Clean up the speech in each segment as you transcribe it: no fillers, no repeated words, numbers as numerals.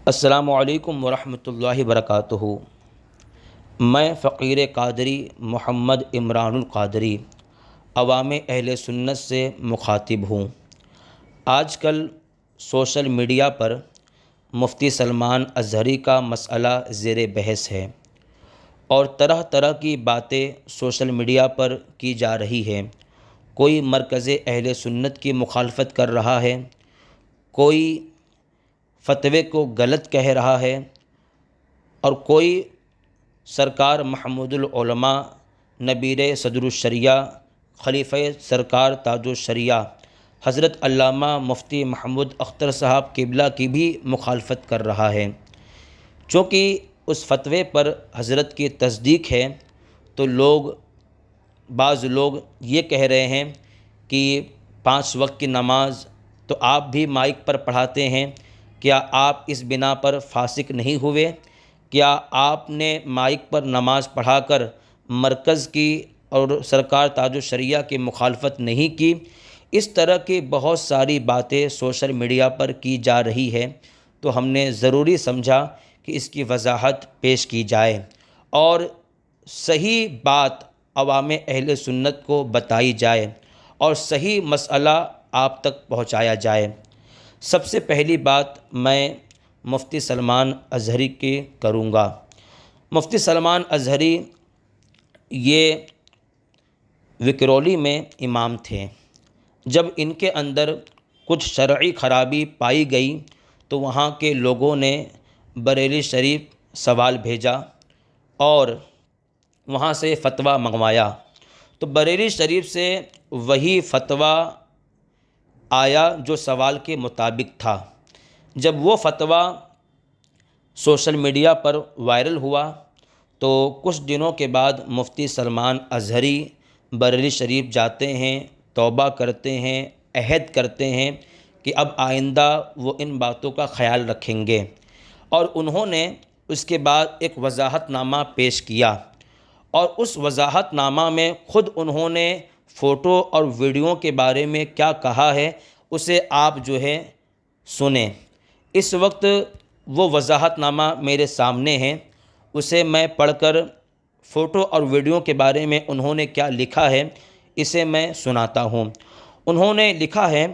السلام علیکم ورحمۃ اللہ وبرکاتہ۔ میں فقیر قادری محمد عمران القادری عوام اہل سنت سے مخاطب ہوں۔ آج کل سوشل میڈیا پر مفتی سلمان ازہری کا مسئلہ زیر بحث ہے اور طرح طرح کی باتیں سوشل میڈیا پر کی جا رہی ہیں۔ کوئی مرکز اہل سنت کی مخالفت کر رہا ہے، کوئی فتوے کو غلط کہہ رہا ہے اور کوئی سرکار محمود العلماء نبیر صدر الشریعہ خلیفہ سرکار تاج الشریعہ حضرت علامہ مفتی محمود اختر صاحب قبلہ کی بھی مخالفت کر رہا ہے۔ چونکہ اس فتوے پر حضرت کی تصدیق ہے تو بعض لوگ یہ کہہ رہے ہیں کہ 5 وقت کی نماز تو آپ بھی مائک پر پڑھاتے ہیں، کیا آپ اس بنا پر فاسق نہیں ہوئے؟ کیا آپ نے مائک پر نماز پڑھا کر مرکز کی اور سرکار تاج الشریعہ کی مخالفت نہیں کی؟ اس طرح کی بہت ساری باتیں سوشل میڈیا پر کی جا رہی ہے، تو ہم نے ضروری سمجھا کہ اس کی وضاحت پیش کی جائے اور صحیح بات عوام اہل سنت کو بتائی جائے اور صحیح مسئلہ آپ تک پہنچایا جائے۔ سب سے پہلی بات میں مفتی سلمان ازہری کی کروں گا۔ مفتی سلمان ازہری یہ وکرولی میں امام تھے۔ جب ان کے اندر کچھ شرعی خرابی پائی گئی تو وہاں کے لوگوں نے بریلی شریف سوال بھیجا اور وہاں سے فتویٰ منگوایا، تو بریلی شریف سے وہی فتویٰ آیا جو سوال کے مطابق تھا۔ جب وہ فتویٰ سوشل میڈیا پر وائرل ہوا تو کچھ دنوں کے بعد مفتی سلمان ازہری بریلی شریف جاتے ہیں، توبہ کرتے ہیں، عہد کرتے ہیں کہ اب آئندہ وہ ان باتوں کا خیال رکھیں گے، اور انہوں نے اس کے بعد ایک وضاحت نامہ پیش کیا اور اس وضاحت نامہ میں خود انہوں نے فوٹو اور ویڈیو کے بارے میں کیا کہا ہے اسے آپ سنیں۔ اس وقت وہ وضاحت نامہ میرے سامنے ہے، اسے میں پڑھ کر فوٹو اور ویڈیو کے بارے میں انہوں نے کیا لکھا ہے اسے میں سناتا ہوں۔ انہوں نے لکھا ہے،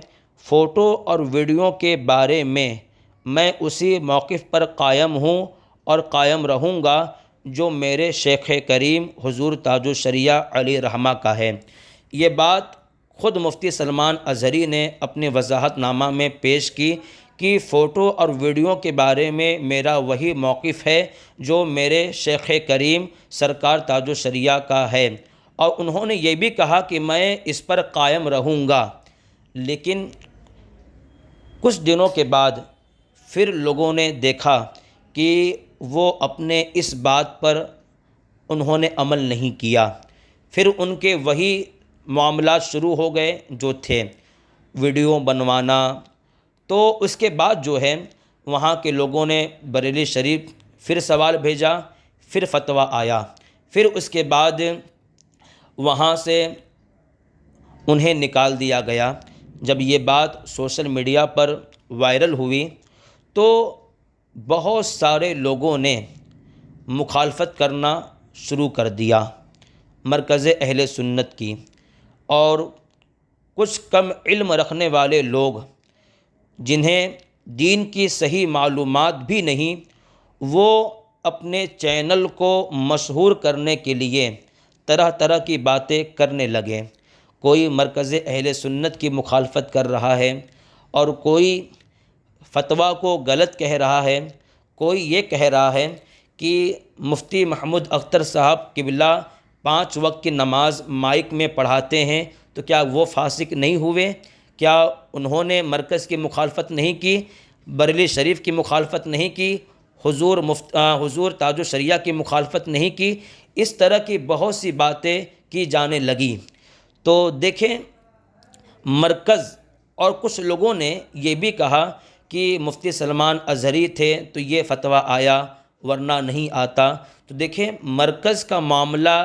فوٹو اور ویڈیو کے بارے میں اسی موقف پر قائم ہوں اور قائم رہوں گا جو میرے شیخ کریم حضور تاج الشریعہ علیہ رحمہ کا ہے۔ یہ بات خود مفتی سلمان ازہری نے اپنے وضاحت نامہ میں پیش کی کہ فوٹو اور ویڈیو کے بارے میں میرا وہی موقف ہے جو میرے شیخ کریم سرکار تاج الشریعہ کا ہے، اور انہوں نے یہ بھی کہا کہ میں اس پر قائم رہوں گا۔ لیکن کچھ دنوں کے بعد پھر لوگوں نے دیکھا کہ وہ اپنے اس بات پر انہوں نے عمل نہیں کیا، پھر ان کے وہی معاملات شروع ہو گئے جو تھے، ویڈیو بنوانا۔ تو اس کے بعد وہاں کے لوگوں نے بریلی شریف پھر سوال بھیجا، پھر فتویٰ آیا، پھر اس کے بعد وہاں سے انہیں نکال دیا گیا۔ جب یہ بات سوشل میڈیا پر وائرل ہوئی تو بہت سارے لوگوں نے مخالفت کرنا شروع کر دیا مرکز اہل سنت کی، اور کچھ کم علم رکھنے والے لوگ جنہیں دین کی صحیح معلومات بھی نہیں، وہ اپنے چینل کو مشہور کرنے کے لیے طرح طرح کی باتیں کرنے لگے۔ کوئی مرکز اہل سنت کی مخالفت کر رہا ہے اور کوئی فتویٰ کو غلط کہہ رہا ہے، کوئی یہ کہہ رہا ہے کہ مفتی محمود اختر صاحب قبلہ 5 وقت کی نماز مائک میں پڑھاتے ہیں تو کیا وہ فاسق نہیں ہوئے؟ کیا انہوں نے مرکز کی مخالفت نہیں کی، بریلی شریف کی مخالفت نہیں کی، حضور تاج الشریعہ کی مخالفت نہیں کی؟ اس طرح کی بہت سی باتیں کی جانے لگی۔ تو دیکھیں، مرکز اور کچھ لوگوں نے یہ بھی کہا کہ مفتی سلمان ازہری تھے تو یہ فتویٰ آیا ورنہ نہیں آتا۔ تو دیکھیں، مرکز کا معاملہ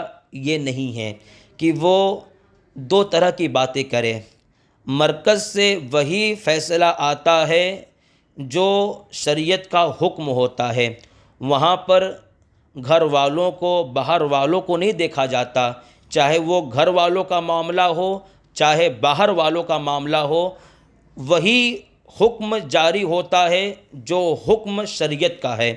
یہ نہیں ہے کہ وہ 2 طرح کی باتیں کرے۔ مرکز سے وہی فیصلہ آتا ہے جو شریعت کا حکم ہوتا ہے وہاں پر گھر والوں کو باہر والوں کو نہیں دیکھا جاتا، چاہے وہ گھر والوں کا معاملہ ہو چاہے باہر والوں کا معاملہ ہو، وہی حکم جاری ہوتا ہے جو حکم شریعت کا ہے۔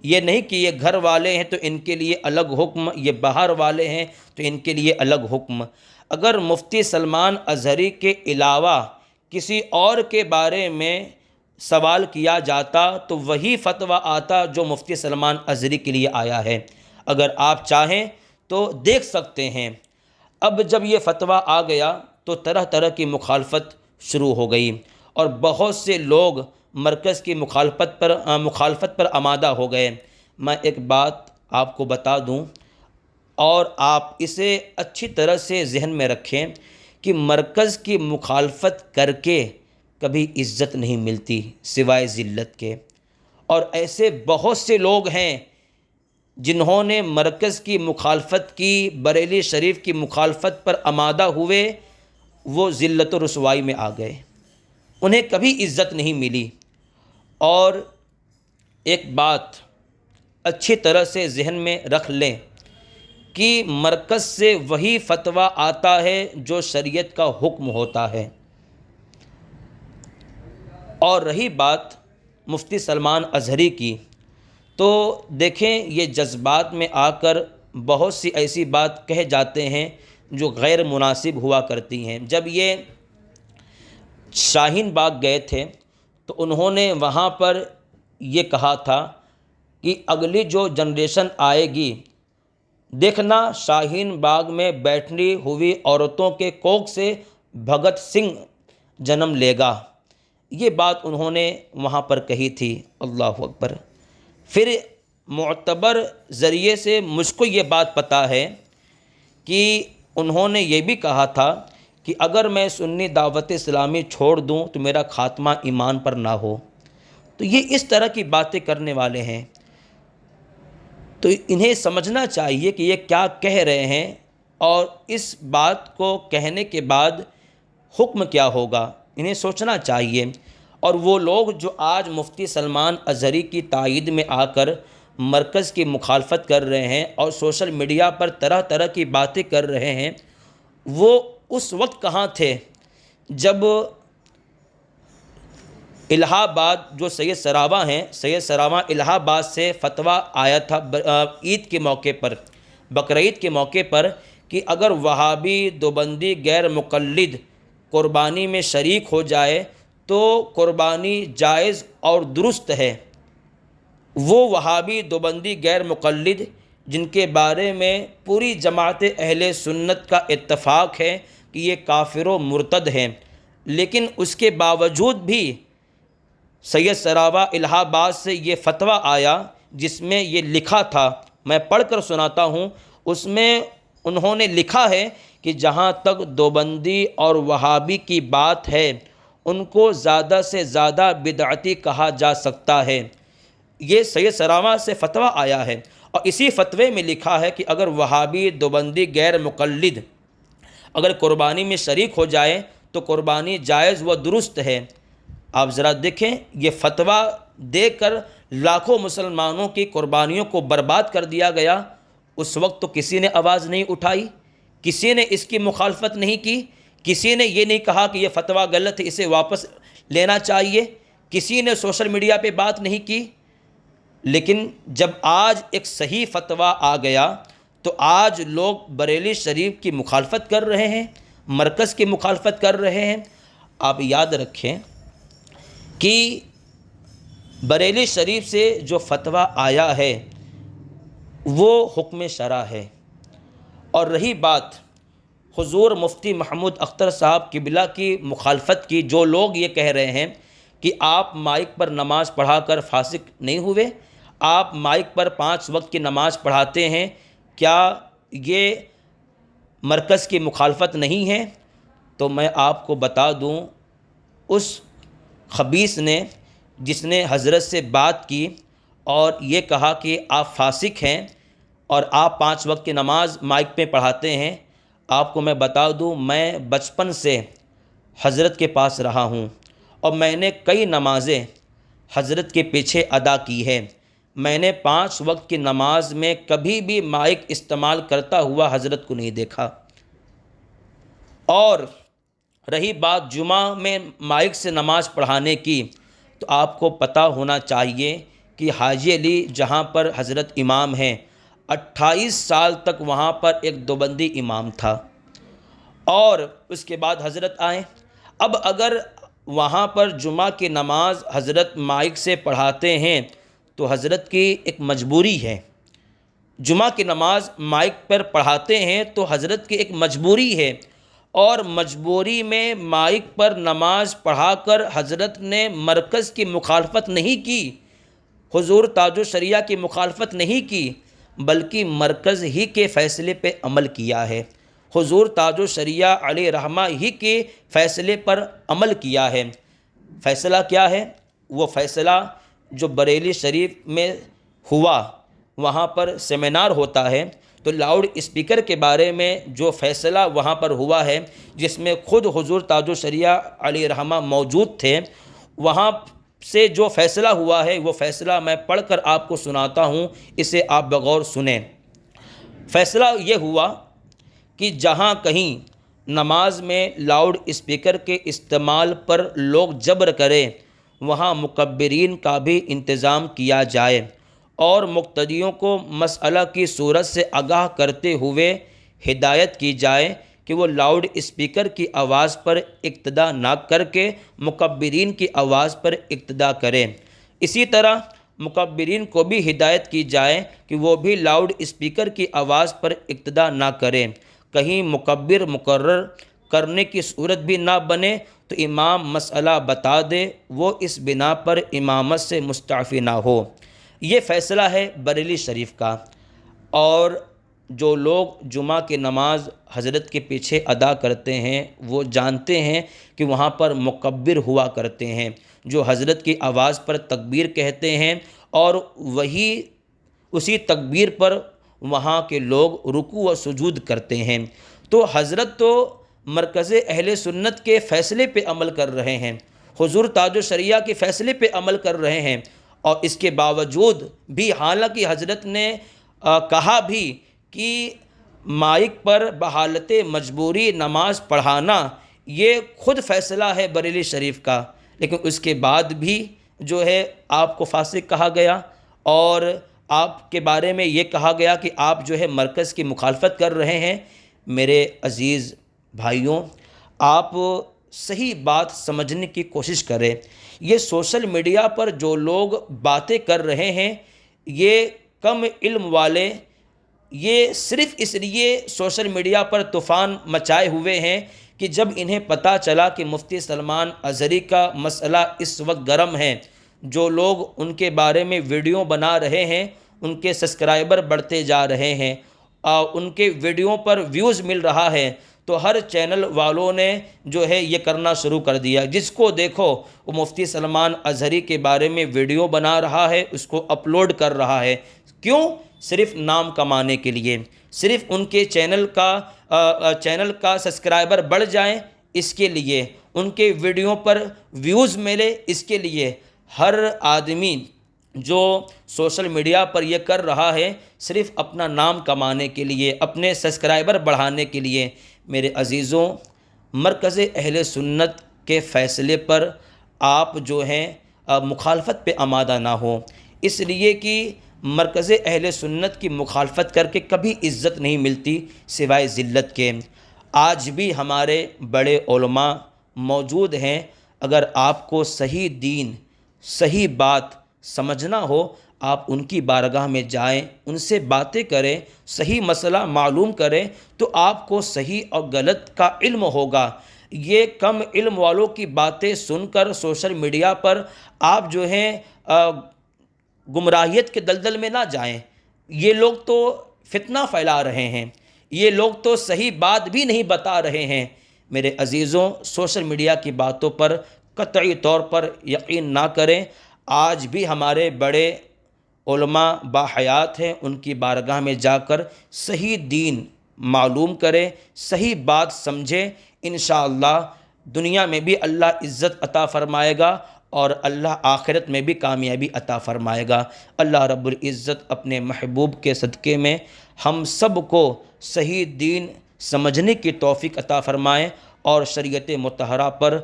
یہ نہیں کہ یہ گھر والے ہیں تو ان کے لیے الگ حکم، یہ باہر والے ہیں تو ان کے لیے الگ حکم۔ اگر مفتی سلمان اظہری کے علاوہ کسی اور کے بارے میں سوال کیا جاتا تو وہی فتویٰ آتا جو مفتی سلمان اظہری کے لیے آیا ہے۔ اگر آپ چاہیں تو دیکھ سکتے ہیں۔ اب جب یہ فتویٰ آ گیا تو طرح طرح کی مخالفت شروع ہو گئی اور بہت سے لوگ مرکز کی مخالفت پر آمادہ ہو گئے۔ میں ایک بات آپ کو بتا دوں اور آپ اسے اچھی طرح سے ذہن میں رکھیں کہ مرکز کی مخالفت کر کے کبھی عزت نہیں ملتی سوائے ذلت کے، اور ایسے بہت سے لوگ ہیں جنہوں نے مرکز کی مخالفت کی، بریلی شریف کی مخالفت پر آمادہ ہوئے، وہ ذلت و رسوائی میں آ گئے، انہیں کبھی عزت نہیں ملی۔ اور ایک بات اچھی طرح سے ذہن میں رکھ لیں کہ مرکز سے وہی فتویٰ آتا ہے جو شریعت کا حکم ہوتا ہے۔ اور رہی بات مفتی سلمان اظہری کی، تو دیکھیں یہ جذبات میں آ کر بہت سی ایسی بات کہہ جاتے ہیں جو غیر مناسب ہوا کرتی ہیں۔ جب یہ شاہین باغ گئے تھے تو انہوں نے وہاں پر یہ کہا تھا کہ اگلی جو جنریشن آئے گی دیکھنا شاہین باغ میں بیٹھی ہوئی عورتوں کے کوکھ سے بھگت سنگھ جنم لے گا، یہ بات انہوں نے وہاں پر کہی تھی۔ اللہ اکبر۔ پھر معتبر ذریعے سے مجھ کو یہ بات پتہ ہے کہ انہوں نے یہ بھی کہا تھا کہ اگر میں سنی دعوت اسلامی چھوڑ دوں تو میرا خاتمہ ایمان پر نہ ہو۔ تو یہ اس طرح کی باتیں کرنے والے ہیں، تو انہیں سمجھنا چاہیے کہ یہ کیا کہہ رہے ہیں اور اس بات کو کہنے کے بعد حکم کیا ہوگا، انہیں سوچنا چاہیے۔ اور وہ لوگ جو آج مفتی سلمان اظہری کی تائید میں آ کر مرکز کی مخالفت کر رہے ہیں اور سوشل میڈیا پر طرح طرح کی باتیں کر رہے ہیں، وہ اس وقت کہاں تھے جب الہ آباد جو سید سراواں ہیں، سید سراواں الہ آباد سے فتویٰ آیا تھا عید کے موقع پر، بقرعید کے موقع پر، کہ اگر وہابی دیوبندی غیر مقلد قربانی میں شریک ہو جائے تو قربانی جائز اور درست ہے۔ وہ وہابی دیوبندی غیر مقلد جن کے بارے میں پوری جماعت اہل سنت کا اتفاق ہے کہ یہ کافر و مرتد ہیں، لیکن اس کے باوجود بھی سید سراواں الہ آباد سے یہ فتویٰ آیا جس میں یہ لکھا تھا، میں پڑھ کر سناتا ہوں۔ اس میں انہوں نے لکھا ہے کہ جہاں تک دیوبندی اور وہابی کی بات ہے ان کو زیادہ سے زیادہ بدعتی کہا جا سکتا ہے۔ یہ سید سراواں سے فتویٰ آیا ہے اور اسی فتوے میں لکھا ہے کہ اگر وہابی دیوبندی غیر مقلد اگر قربانی میں شریک ہو جائے تو قربانی جائز و درست ہے۔ آپ ذرا دیکھیں، یہ فتویٰ دے کر لاکھوں مسلمانوں کی قربانیوں کو برباد کر دیا گیا۔ اس وقت تو کسی نے آواز نہیں اٹھائی، کسی نے اس کی مخالفت نہیں کی، کسی نے یہ نہیں کہا کہ یہ فتویٰ غلط ہے اسے واپس لینا چاہیے، کسی نے سوشل میڈیا پہ بات نہیں کی۔ لیکن جب آج ایک صحیح فتویٰ آ گیا تو آج لوگ بریلی شریف کی مخالفت کر رہے ہیں، مرکز کی مخالفت کر رہے ہیں۔ آپ یاد رکھیں کہ بریلی شریف سے جو فتویٰ آیا ہے وہ حکم شرع ہے۔ اور رہی بات حضور مفتی محمود اختر صاحب قبلہ کی مخالفت کی، جو لوگ یہ کہہ رہے ہیں کہ آپ مائک پر نماز پڑھا کر فاسق نہیں ہوئے، آپ مائک پر 5 وقت کی نماز پڑھاتے ہیں، کیا یہ مرکز کی مخالفت نہیں ہے؟ تو میں آپ کو بتا دوں، اس خبیث نے جس نے حضرت سے بات کی اور یہ کہا کہ آپ فاسق ہیں اور آپ 5 وقت کی نماز مائک پہ پڑھاتے ہیں، آپ کو میں بتا دوں میں بچپن سے حضرت کے پاس رہا ہوں اور میں نے کئی نمازیں حضرت کے پیچھے ادا کی ہے۔ میں نے 5 وقت کی نماز میں کبھی بھی مائک استعمال کرتا ہوا حضرت کو نہیں دیکھا۔ اور رہی بات جمعہ میں مائک سے نماز پڑھانے کی، تو آپ کو پتہ ہونا چاہیے کہ حاجی علی جہاں پر حضرت امام ہیں 28 سال تک وہاں پر ایک دیوبندی امام تھا، اور اس کے بعد حضرت آئے۔ اب اگر وہاں پر جمعہ کی نماز حضرت مائک سے پڑھاتے ہیں تو حضرت کی ایک مجبوری ہے۔ جمعہ کی نماز مائک پر پڑھاتے ہیں تو حضرت کی ایک مجبوری ہے، اور مجبوری میں مائک پر نماز پڑھا کر حضرت نے مرکز کی مخالفت نہیں کی، حضور تاج الشریعہ کی مخالفت نہیں کی، بلکہ مرکز ہی کے فیصلے پہ عمل کیا ہے، حضور تاج الشریعہ علیہ رحمہ ہی کے فیصلے پر عمل کیا ہے۔ فیصلہ کیا ہے؟ وہ فیصلہ جو بریلی شریف میں ہوا، وہاں پر سیمینار ہوتا ہے، تو لاؤڈ اسپیکر کے بارے میں جو فیصلہ وہاں پر ہوا ہے، جس میں خود حضور تاج الشریعہ علیہ رحمہ موجود تھے، وہاں سے جو فیصلہ ہوا ہے وہ فیصلہ میں پڑھ کر آپ کو سناتا ہوں، اسے آپ بغور سنیں۔ فیصلہ یہ ہوا کہ جہاں کہیں نماز میں لاؤڈ اسپیکر کے استعمال پر لوگ جبر کریں، وہاں مکبرین کا بھی انتظام کیا جائے، اور مقتدیوں کو مسئلہ کی صورت سے آگاہ کرتے ہوئے ہدایت کی جائے کہ وہ لاؤڈ اسپیکر کی آواز پر اقتدا نہ کر کے مکبرین کی آواز پر اقتدا کریں۔ اسی طرح مکبرین کو بھی ہدایت کی جائے کہ وہ بھی لاؤڈ اسپیکر کی آواز پر اقتدا نہ کریں۔ کہیں مکبر مقرر کرنے کی صورت بھی نہ بنے تو امام مسئلہ بتا دے، وہ اس بنا پر امامت سے مستعفی نہ ہو۔ یہ فیصلہ ہے بریلی شریف کا۔ اور جو لوگ جمعہ کی نماز حضرت کے پیچھے ادا کرتے ہیں وہ جانتے ہیں کہ وہاں پر مکبر ہوا کرتے ہیں، جو حضرت کی آواز پر تکبیر کہتے ہیں، اور اسی تکبیر پر وہاں کے لوگ رکوع و سجود کرتے ہیں۔ تو حضرت تو مرکز اہل سنت کے فیصلے پہ عمل کر رہے ہیں، حضور تاج الشریعہ کے فیصلے پہ عمل کر رہے ہیں، اور اس کے باوجود بھی حالانکہ حضرت نے کہا بھی کہ مائک پر بحالت مجبوری نماز پڑھانا یہ خود فیصلہ ہے بریلی شریف کا، لیکن اس کے بعد بھی جو ہے آپ کو فاسق کہا گیا، اور آپ کے بارے میں یہ کہا گیا کہ آپ جو ہے مرکز کی مخالفت کر رہے ہیں۔ میرے عزیز بھائیوں، آپ صحیح بات سمجھنے کی کوشش کریں۔ یہ سوشل میڈیا پر جو لوگ باتیں کر رہے ہیں، یہ کم علم والے، یہ صرف اس لیے سوشل میڈیا پر طوفان مچائے ہوئے ہیں کہ جب انہیں پتہ چلا کہ مفتی سلمان اظہری کا مسئلہ اس وقت گرم ہے، جو لوگ ان کے بارے میں ویڈیو بنا رہے ہیں ان کے سبسکرائبر بڑھتے جا رہے ہیں، ان کے ویڈیو پر ویوز مل رہا ہے، تو ہر چینل والوں نے جو ہے یہ کرنا شروع کر دیا، جس کو دیکھو وہ مفتی سلمان اظہری کے بارے میں ویڈیو بنا رہا ہے، اس کو اپلوڈ کر رہا ہے۔ کیوں؟ صرف نام کمانے کے لیے، صرف ان کے چینل کا سبسکرائبر بڑھ جائیں اس کے لیے، ان کے ویڈیو پر ویوز ملے اس کے لیے۔ ہر آدمی جو سوشل میڈیا پر یہ کر رہا ہے صرف اپنا نام کمانے کے لیے، اپنے سبسکرائبر بڑھانے کے لیے۔ میرے عزیزوں، مرکز اہل سنت کے فیصلے پر آپ جو ہیں مخالفت پہ آمادہ نہ ہوں، اس لیے کہ مرکز اہل سنت کی مخالفت کر کے کبھی عزت نہیں ملتی سوائے ذلت کے۔ آج بھی ہمارے بڑے علماء موجود ہیں، اگر آپ کو صحیح دین، صحیح بات سمجھنا ہو، آپ ان کی بارگاہ میں جائیں، ان سے باتیں کریں، صحیح مسئلہ معلوم کریں، تو آپ کو صحیح اور غلط کا علم ہوگا۔ یہ کم علم والوں کی باتیں سن کر سوشل میڈیا پر آپ جو ہیں گمراہیت کے دلدل میں نہ جائیں۔ یہ لوگ تو فتنہ پھیلا رہے ہیں، یہ لوگ تو صحیح بات بھی نہیں بتا رہے ہیں۔ میرے عزیزوں، سوشل میڈیا کی باتوں پر قطعی طور پر یقین نہ کریں۔ آج بھی ہمارے بڑے علماء باحیات ہیں، ان کی بارگاہ میں جا کر صحیح دین معلوم کریں، صحیح بات سمجھیں، انشاءاللہ دنیا میں بھی اللہ عزت عطا فرمائے گا، اور اللہ آخرت میں بھی کامیابی عطا فرمائے گا۔ اللہ رب العزت اپنے محبوب کے صدقے میں ہم سب کو صحیح دین سمجھنے کی توفیق عطا فرمائے اور شریعت مطہرہ پر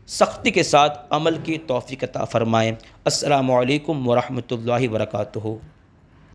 سختی کے ساتھ عمل کی توفیق عطا فرمائے۔ السلام علیکم ورحمۃ اللہ وبرکاتہ۔